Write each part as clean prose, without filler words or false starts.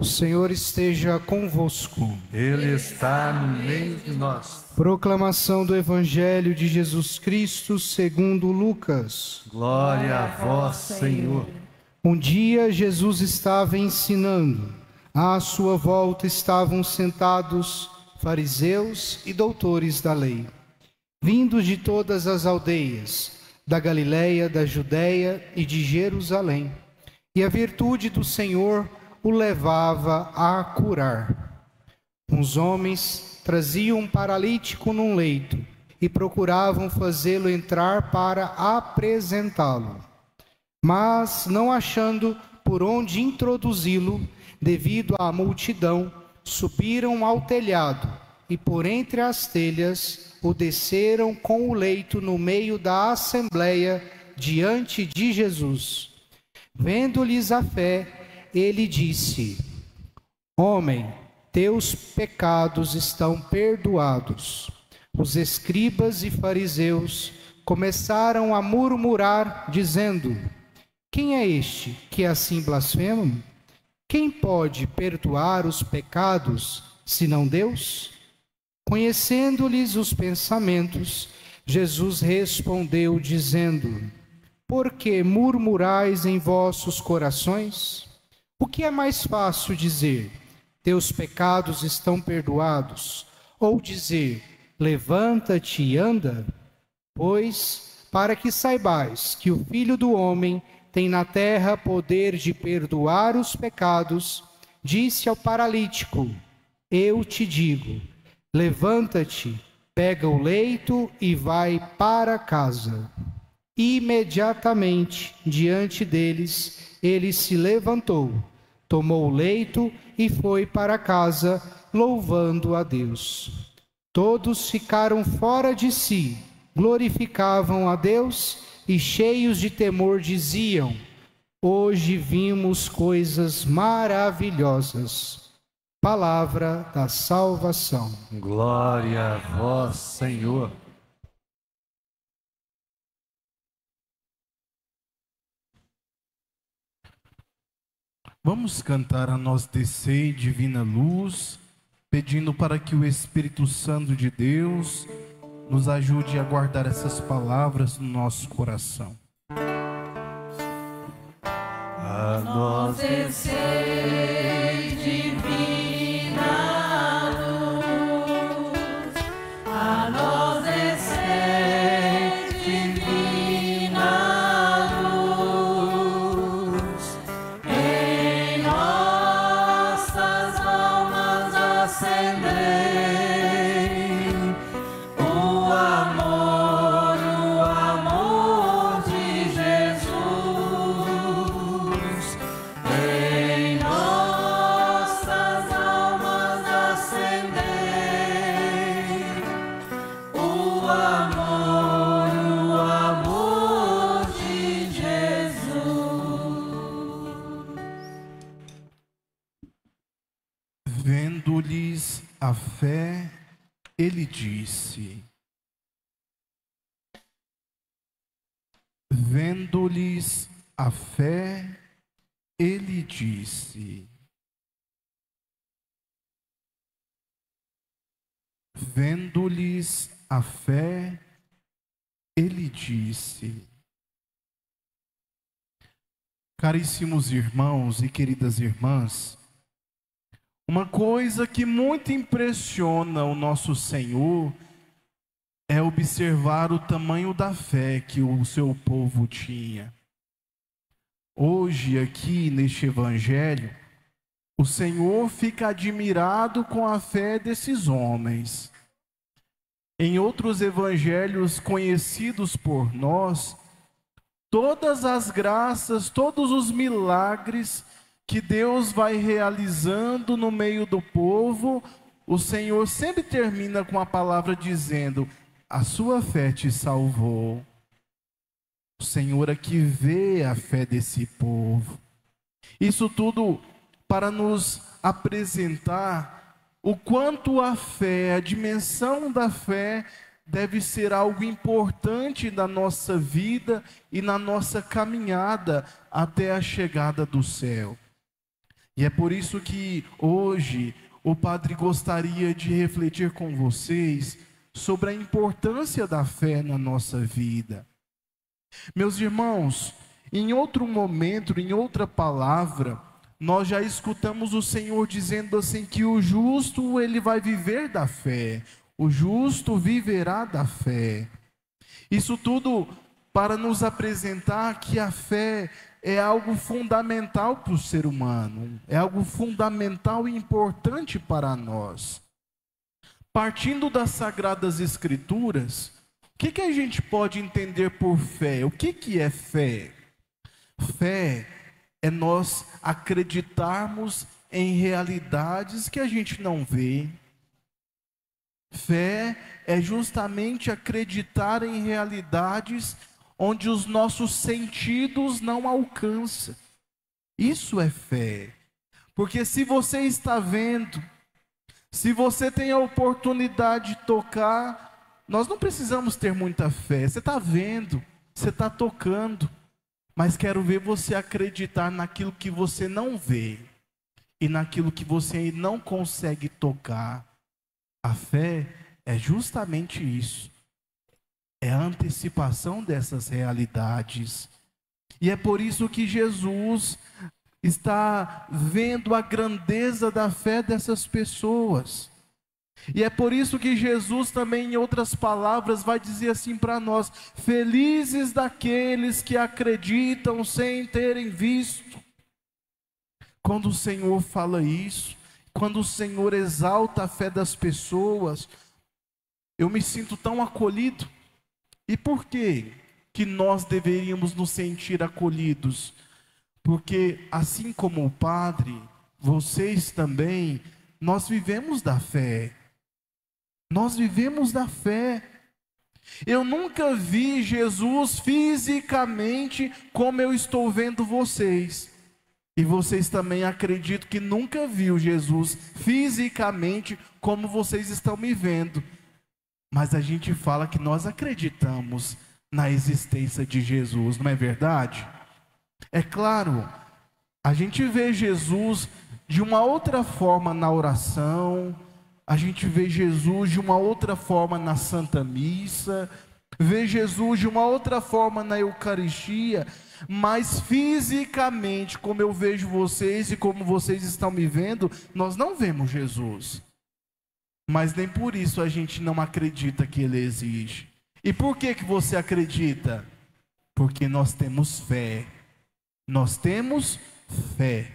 Senhor esteja convosco. Ele está no meio de nós. Proclamação do Evangelho de Jesus Cristo segundo Lucas. Glória a vós, Senhor. Um dia Jesus estava ensinando. À sua volta estavam sentados fariseus e doutores da lei, vindos de todas as aldeias, da Galiléia, da Judéia e de Jerusalém. E a virtude do Senhor o levava a curar. Uns homens traziam um paralítico num leito e procuravam fazê-lo entrar para apresentá-lo. Mas, não achando por onde introduzi-lo, devido à multidão, subiram ao telhado e, por entre as telhas, o desceram com o leito no meio da assembleia diante de Jesus. Vendo-lhes a fé, ele disse: Homem, teus pecados estão perdoados. Os escribas e fariseus começaram a murmurar, dizendo: Quem é este que assim blasfema? Quem pode perdoar os pecados, senão Deus? Conhecendo-lhes os pensamentos, Jesus respondeu, dizendo: Por que murmurais em vossos corações? O que é mais fácil dizer: Teus pecados estão perdoados? Ou dizer: Levanta-te e anda? Pois, para que saibais que o Filho do Homem tem na terra poder de perdoar os pecados, disse ao paralítico: Eu te digo, levanta-te, pega o leito e vai para casa. Imediatamente, diante deles, ele se levantou, tomou o leito e foi para casa, louvando a Deus. Todos ficaram fora de si, glorificavam a Deus e, cheios de temor, diziam: Hoje vimos coisas maravilhosas. Palavra da salvação. Glória a vós, Senhor. Vamos cantar a nós descer, divina luz, pedindo para que o Espírito Santo de Deus nos ajude a guardar essas palavras no nosso coração. A nós descer, divina luz, a nós descer, divina luz, em nossas almas acender o amor de Jesus, em nossas almas acender o amor de Jesus. Vendo-lhes a fé, ele disse: Vendo-lhes a fé, ele disse: Vendo-lhes a fé, ele disse. Caríssimos irmãos e queridas irmãs, uma coisa que muito impressiona o nosso Senhor é observar o tamanho da fé que o seu povo tinha. Hoje, aqui neste Evangelho, o Senhor fica admirado com a fé desses homens. Em outros evangelhos conhecidos por nós, todas as graças, todos os milagres que Deus vai realizando no meio do povo, o Senhor sempre termina com a palavra dizendo: a sua fé te salvou. O Senhor aqui vê a fé desse povo. Isso tudo para nos apresentar o quanto a fé, a dimensão da fé, deve ser algo importante na nossa vida e na nossa caminhada até a chegada do céu. E é por isso que hoje o padre gostaria de refletir com vocês sobre a importância da fé na nossa vida. Meus irmãos, em outro momento, em outra palavra, nós já escutamos o Senhor dizendo assim que o justo ele vai viver da fé, o justo viverá da fé. Isso tudo para nos apresentar que a fé é algo fundamental para o ser humano, é algo fundamental e importante para nós. Partindo das Sagradas Escrituras, o que a gente pode entender por fé? O que é fé? Fé é nós acreditarmos em realidades que a gente não vê. Fé é justamente acreditar em realidades onde os nossos sentidos não alcançam. Isso é fé. Porque se você está vendo, se você tem a oportunidade de tocar, nós não precisamos ter muita fé. Você está vendo, você está tocando, mas quero ver você acreditar naquilo que você não vê e naquilo que você não consegue tocar. A fé é justamente isso. É a antecipação dessas realidades. E é por isso que Jesus está vendo a grandeza da fé dessas pessoas. E é por isso que Jesus também, em outras palavras, vai dizer assim para nós: felizes daqueles que acreditam sem terem visto. Quando o Senhor fala isso, quando o Senhor exalta a fé das pessoas, eu me sinto tão acolhido. E por que nós deveríamos nos sentir acolhidos? Porque assim como o Padre, vocês também, nós vivemos da fé. Nós vivemos da fé. Eu nunca vi Jesus fisicamente como eu estou vendo vocês. E vocês também acredito que nunca viu Jesus fisicamente como vocês estão me vendo. Mas a gente fala que nós acreditamos na existência de Jesus, não é verdade? É claro, a gente vê Jesus de uma outra forma na oração, a gente vê Jesus de uma outra forma na Santa Missa, vê Jesus de uma outra forma na Eucaristia, mas fisicamente, como eu vejo vocês e como vocês estão me vendo, nós não vemos Jesus. Mas nem por isso a gente não acredita que Ele existe. E por que você acredita? Porque nós temos fé. Nós temos fé.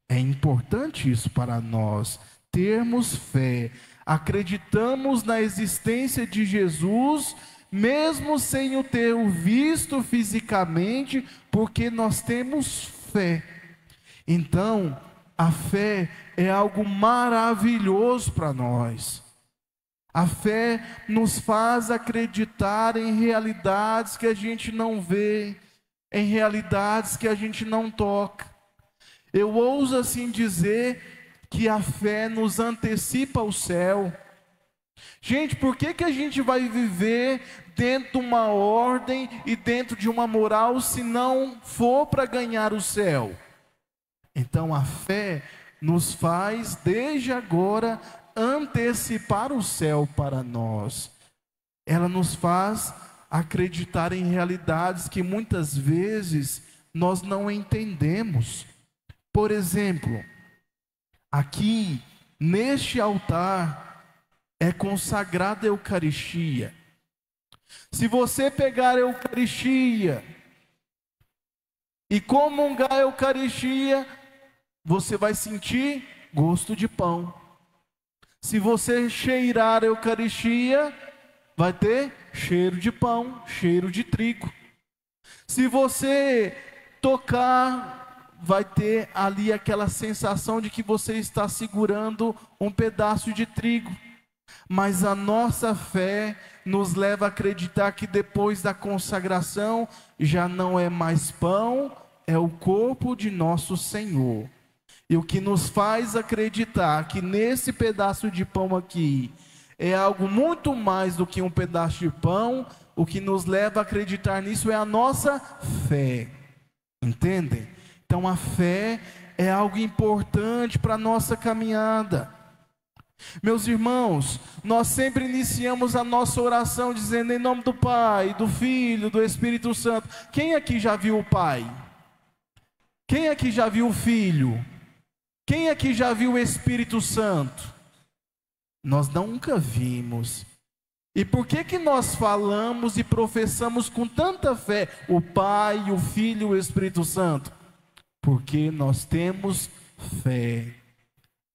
É importante isso para nós, termos fé. Acreditamos na existência de Jesus, mesmo sem o ter visto fisicamente, porque nós temos fé. Então, a fé é algo maravilhoso para nós. A fé nos faz acreditar em realidades que a gente não vê, em realidades que a gente não toca. Eu ouso assim dizer que a fé nos antecipa o céu. Gente, por que a gente vai viver dentro de uma ordem e dentro de uma moral se não for para ganhar o céu? Então a fé nos faz, desde agora, antecipar o céu para nós. Ela nos faz acreditar em realidades que muitas vezes nós não entendemos. Por exemplo, aqui neste altar é consagrada a Eucaristia. Se você pegar a Eucaristia e comungar a Eucaristia, você vai sentir gosto de pão. Se você cheirar a Eucaristia, vai ter cheiro de pão, cheiro de trigo. Se você tocar, vai ter ali aquela sensação de que você está segurando um pedaço de trigo. Mas a nossa fé nos leva a acreditar que depois da consagração já não é mais pão, é o corpo de nosso Senhor. E o que nos faz acreditar que nesse pedaço de pão aqui é algo muito mais do que um pedaço de pão, o que nos leva a acreditar nisso é a nossa fé. Entendem? Então a fé é algo importante para a nossa caminhada. Meus irmãos, nós sempre iniciamos a nossa oração dizendo em nome do Pai, do Filho, do Espírito Santo. Quem aqui já viu o Pai? Quem aqui já viu o Filho? Quem aqui já viu o Espírito Santo? Nós nunca vimos. E por que nós falamos e professamos com tanta fé o Pai, o Filho e o Espírito Santo? Porque nós temos fé.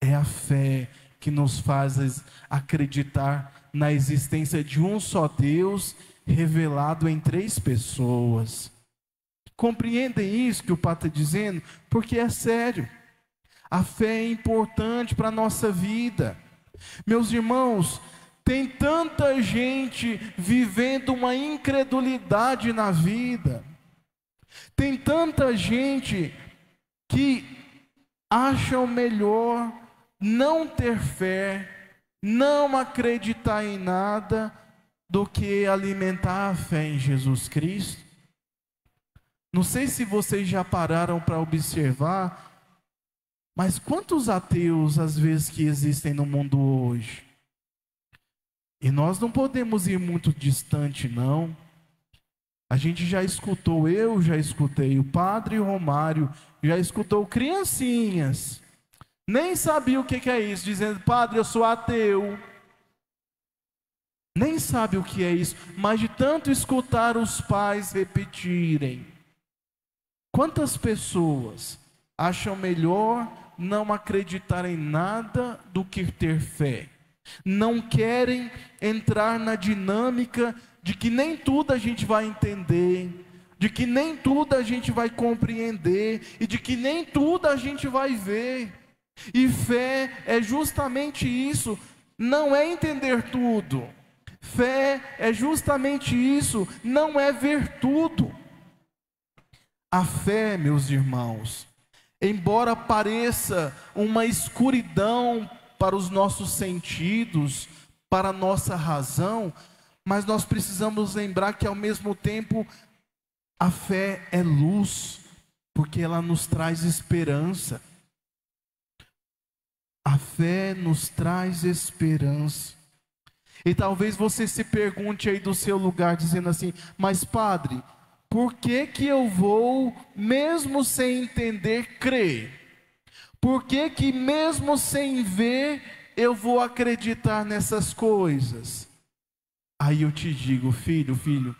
É a fé que nos faz acreditar na existência de um só Deus revelado em 3 pessoas. Compreendem isso que o Padre está dizendo? Porque é sério. A fé é importante para a nossa vida. Meus irmãos, tem tanta gente vivendo uma incredulidade na vida. Tem tanta gente que acha melhor não ter fé, não acreditar em nada, do que alimentar a fé em Jesus Cristo. Não sei se vocês já pararam para observar, mas quantos ateus às vezes que existem no mundo hoje? E nós não podemos ir muito distante, não. A gente já escutou, eu já escutei, o Padre Romário já escutou criancinhas, nem sabia o que é isso, dizendo: Padre, eu sou ateu. Nem sabe o que é isso, mas de tanto escutar os pais repetirem. Quantas pessoas acham melhor não acreditar em nada do que ter fé? Não querem entrar na dinâmica de que nem tudo a gente vai entender, de que nem tudo a gente vai compreender e de que nem tudo a gente vai ver. E fé é justamente isso, não é entender tudo. Fé é justamente isso, não é ver tudo. A fé, meus irmãos, embora pareça uma escuridão para os nossos sentidos, para a nossa razão, mas nós precisamos lembrar que ao mesmo tempo a fé é luz, porque ela nos traz esperança. A fé nos traz esperança. E talvez você se pergunte aí do seu lugar, dizendo assim: mas Padre, por que eu vou, mesmo sem entender, crer? Por que mesmo sem ver, eu vou acreditar nessas coisas? Aí eu te digo: filho,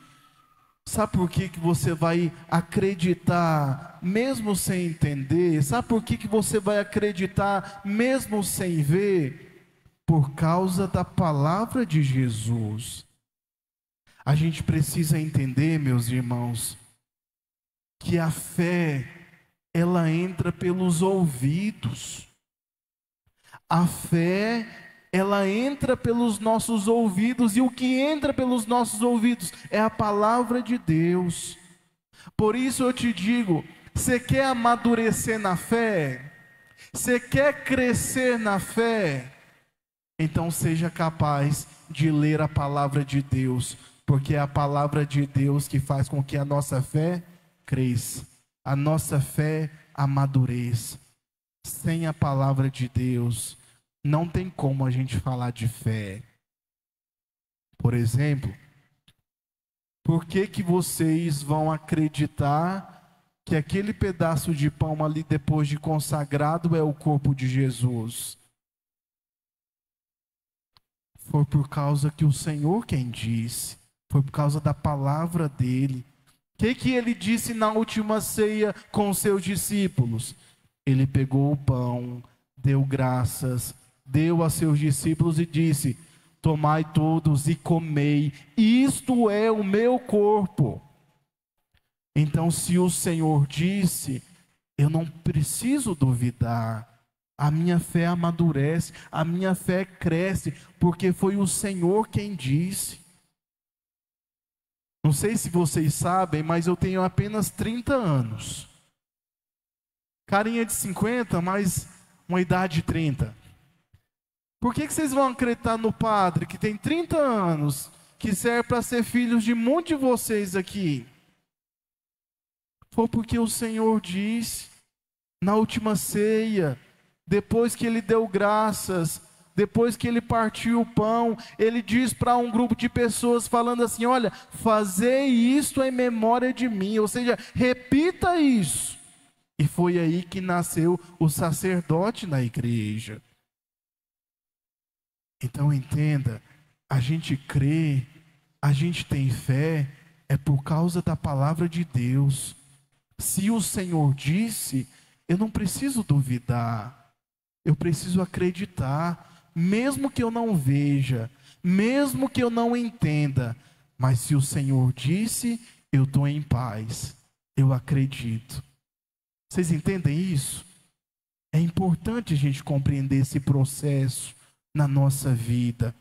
sabe por que você vai acreditar mesmo sem entender? Sabe por que você vai acreditar mesmo sem ver? Por causa da palavra de Jesus. A gente precisa entender, meus irmãos, que a fé, ela entra pelos ouvidos. A fé, ela entra pelos nossos ouvidos, e o que entra pelos nossos ouvidos é a palavra de Deus. Por isso eu te digo, você quer amadurecer na fé? Você quer crescer na fé? Então seja capaz de ler a palavra de Deus, porque é a palavra de Deus que faz com que a nossa fé cresça, a nossa fé amadureça. Sem a palavra de Deus, não tem como a gente falar de fé. Por exemplo, por que vocês vão acreditar que aquele pedaço de pão ali, depois de consagrado, é o corpo de Jesus? Foi por causa que o Senhor quem disse, foi por causa da palavra dele. O que ele disse na última ceia com os seus discípulos? Ele pegou o pão, deu graças, deu a seus discípulos e disse: tomai todos e comei, isto é o meu corpo. Então, se o Senhor disse, eu não preciso duvidar. A minha fé amadurece, a minha fé cresce, porque foi o Senhor quem disse. Não sei se vocês sabem, mas eu tenho apenas 30 anos. Carinha de 50, mas uma idade de 30. Por que vocês vão acreditar no padre que tem 30 anos, que serve para ser filhos de um monte de vocês aqui? Foi porque o Senhor disse. Na última ceia, depois que ele deu graças, depois que ele partiu o pão, ele diz para um grupo de pessoas falando assim: olha, fazei isto em memória de mim, ou seja, repita isso. E foi aí que nasceu o sacerdote na igreja. Então entenda, a gente crê, a gente tem fé, é por causa da palavra de Deus. Se o Senhor disse, eu não preciso duvidar, eu preciso acreditar, mesmo que eu não veja, mesmo que eu não entenda, mas se o Senhor disse, eu estou em paz, eu acredito. Vocês entendem isso? É importante a gente compreender esse processo na nossa vida.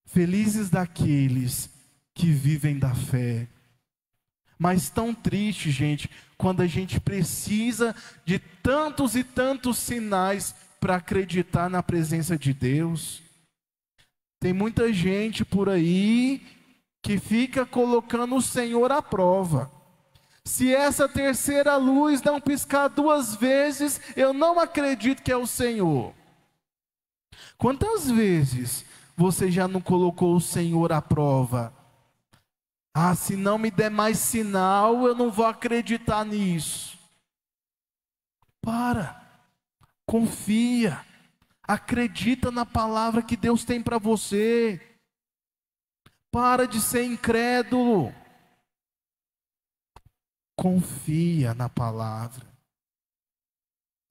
Felizes daqueles que vivem da fé. Mas tão triste, gente, quando a gente precisa de tantos e tantos sinais para acreditar na presença de Deus. Tem muita gente por aí que fica colocando o Senhor à prova. Se essa terceira luz não piscar 2 vezes, eu não acredito que é o Senhor. Quantas vezes você já não colocou o Senhor à prova? Ah, se não me der mais sinal, eu não vou acreditar nisso. Confia, acredita na palavra que Deus tem para você. Para de ser incrédulo. Confia na palavra.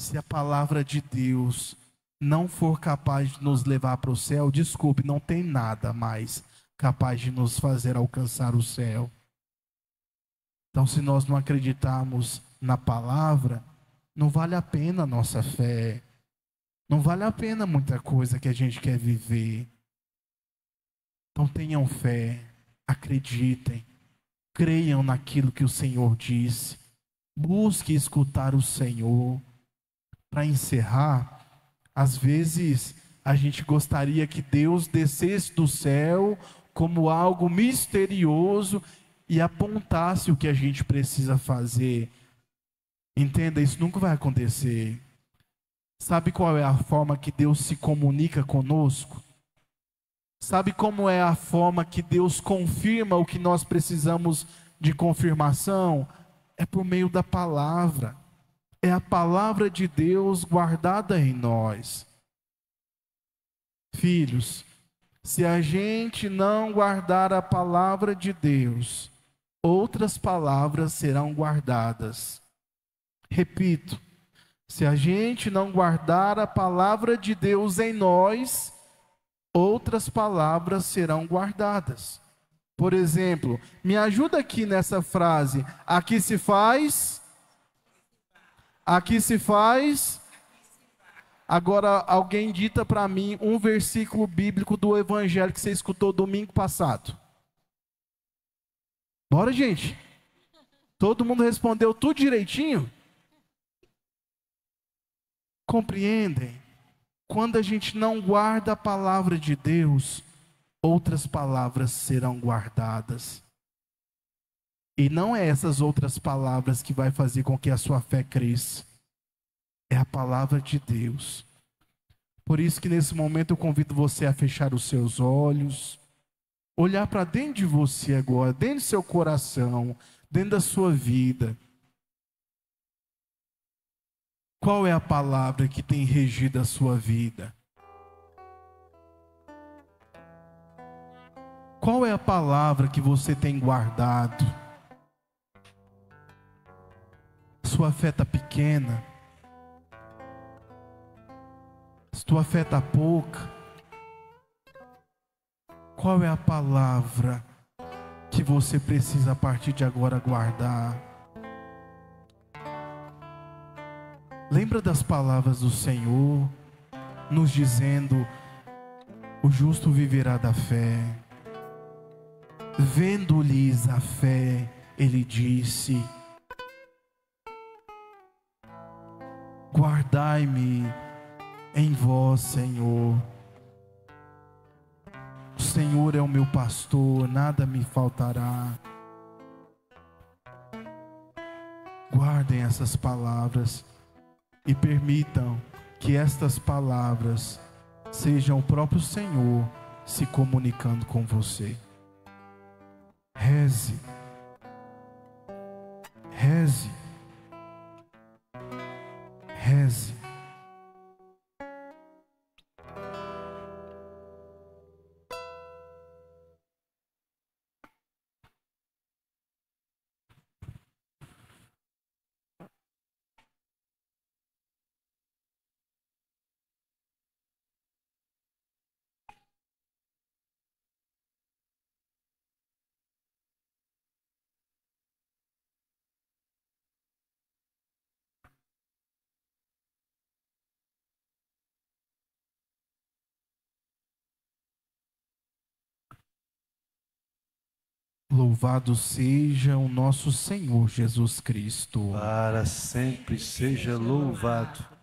Se a palavra de Deus não for capaz de nos levar para o céu, desculpe, não tem nada mais capaz de nos fazer alcançar o céu. Então, se nós não acreditarmos na palavra, não vale a pena a nossa fé. Não vale a pena muita coisa que a gente quer viver. Então tenham fé, acreditem, creiam naquilo que o Senhor disse. Busque escutar o Senhor. Para encerrar, às vezes a gente gostaria que Deus descesse do céu como algo misterioso e apontasse o que a gente precisa fazer. Entenda, isso nunca vai acontecer. Sabe qual é a forma que Deus se comunica conosco? Sabe como é a forma que Deus confirma o que nós precisamos de confirmação? É por meio da palavra. É a palavra de Deus guardada em nós. Filhos, se a gente não guardar a palavra de Deus, outras palavras serão guardadas. Repito, se a gente não guardar a palavra de Deus em nós, outras palavras serão guardadas. Por exemplo, me ajuda aqui nessa frase. Aqui se faz. Aqui se faz. Agora alguém dita para mim um versículo bíblico do evangelho que você escutou domingo passado. Bora, gente. Todo mundo respondeu tudo direitinho? Compreendem? Quando a gente não guarda a palavra de Deus, outras palavras serão guardadas. E não é essas outras palavras que vai fazer com que a sua fé cresça. É a palavra de Deus. Por isso que nesse momento eu convido você a fechar os seus olhos, olhar para dentro de você agora, dentro do seu coração, dentro da sua vida. Qual é a palavra que tem regido a sua vida? Qual é a palavra que você tem guardado? Sua fé está pequena? Sua fé está pouca? Qual é a palavra que você precisa a partir de agora guardar? Lembra das palavras do Senhor, nos dizendo: o justo viverá da fé. Vendo-lhes a fé, ele disse: guardai-me em vós, Senhor. O Senhor é o meu pastor, nada me faltará. Guardem essas palavras. e permitam que estas palavras sejam o próprio Senhor se comunicando com você. Reze, reze, reze. Louvado seja o nosso Senhor Jesus Cristo. Para sempre seja louvado.